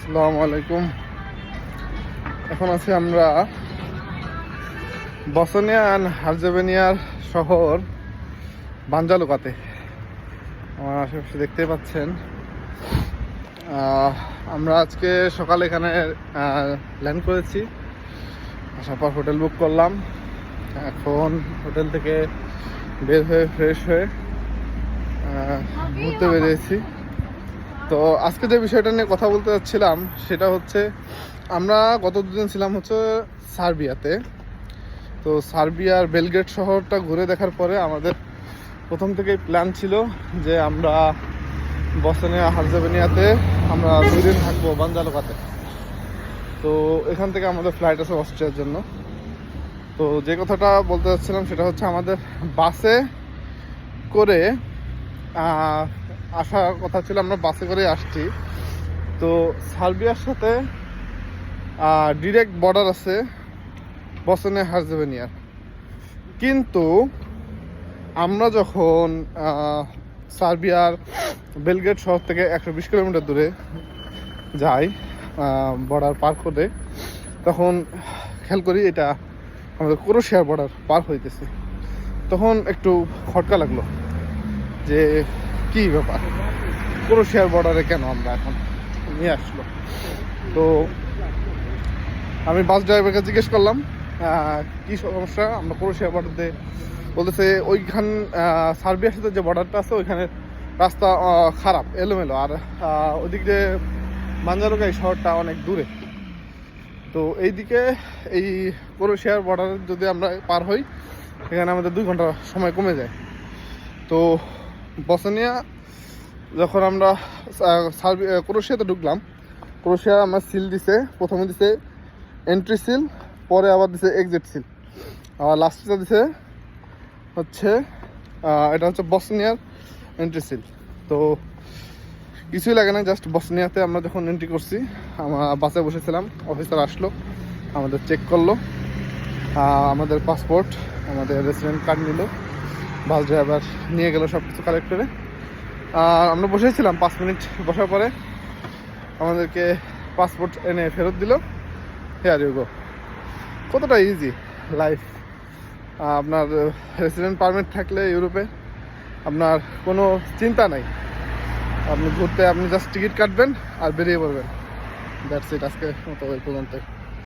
আসসালামু আলাইকুম। এখন আছি আমরা বসনিয়া অ্যান্ড হার্জেভেনিয়ার শহর বানজালুকাতে। আমার আশেপাশে দেখতেই পাচ্ছেন। আমরা আজকে সকালে এখানে ল্যান্ড করেছি। আসার পর হোটেল বুক করলাম। এখন হোটেল থেকে বের হয়ে ফ্রেশ হয়ে ঘুরতে বেরিয়েছি। তো আজকে যে বিষয়টা নিয়ে কথা বলতে চাচ্ছিলাম সেটা হচ্ছে, আমরা গত দুদিন ছিলাম হচ্ছে সার্বিয়াতে। তো সার্বিয়ার বেলগ্রেড শহরটা ঘুরে দেখার পরে আমাদের প্রথম থেকেই প্ল্যান ছিল যে আমরা বসনিয়া হার্জেভেনিয়াতে আমরা 2 দিন থাকবো বানজালুকাতে। তো এখান থেকে আমাদের ফ্লাইট আছে অস্ট্রিয়ার জন্য। তো যে কথাটা বলতে চাচ্ছিলাম সেটা হচ্ছে, আমাদের বাসে করে আসার কথা ছিল, আমরা বাসে করে আসছি। তো সার্বিয়ার সাথে ডিরেক্ট বর্ডার আছে বসনিয়া হার্জেভেনিয়ার, কিন্তু আমরা যখন সার্বিয়ার বেলগ্রেড শহর থেকে 120 কিলোমিটার দূরে যাই বর্ডার পার করে, তখন খেয়াল করি এটা আমাদের ক্রোয়েশিয়ার বর্ডার পার হইতেছে। তখন একটু খটকা লাগলো যে কি ব্যাপার, ক্রোয়েশিয়ার বর্ডারে কেন আমরা এখন নিয়ে আসলো। তো আমি বাস ড্রাইভারকে জিজ্ঞেস করলাম কি সমস্যা, আমরা ক্রোয়েশিয়ার বর্ডারে। বলতেছে ওইখান সার্বিয়ার সাথে যে বর্ডারটা আছে ওইখানে রাস্তা খারাপ, এলোমেলো, আর ওইদিক যে বানজালুকা এই শহরটা অনেক দূরে। তো এইদিকে এই ক্রোয়েশিয়ার বর্ডার যদি আমরা পার হই, এখানে আমাদের 2 ঘন্টা সময় কমে যায়। তো বসনিয়া যখন আমরা ক্রোয়েশিয়াতে ঢুকলাম, ক্রোয়েশিয়া আমার সিল দিছে, প্রথমে দিছে এন্ট্রি সিল, পরে আবার দিছে এক্সিট সিল, আবার লাস্টটা দিছে হচ্ছে এটা হচ্ছে বসনিয়ার এন্ট্রি সিল। তো কিছুই লাগে না, জাস্ট বসনিয়াতে আমরা যখন এন্ট্রি করছি, আমরা বাসে বসেছিলাম, অফিসার আসলো, আমাদের চেক করলো, আমাদের পাসপোর্ট, আমাদের রেসিডেন্ট কার্ড নিল, বাস ড্রাইভার নিয়ে গেল সব কিছু কালেক্ট করে। আমরা বসেছিলাম 5 মিনিট বসার পরে আমাদেরকে পাসপোর্ট এনে ফেরত দিল। Here you go. কতটা ইজি লাইফ। আপনার রেসিডেন্ট পারমিট থাকলে ইউরোপে আপনার কোনো চিন্তা নাই, আপনি ঘুরতে আপনি জাস্ট টিকিট কাটবেন আর বেরিয়ে পড়বেন। দ্যাটস ইট, আজকে মতো এই পর্যন্ত।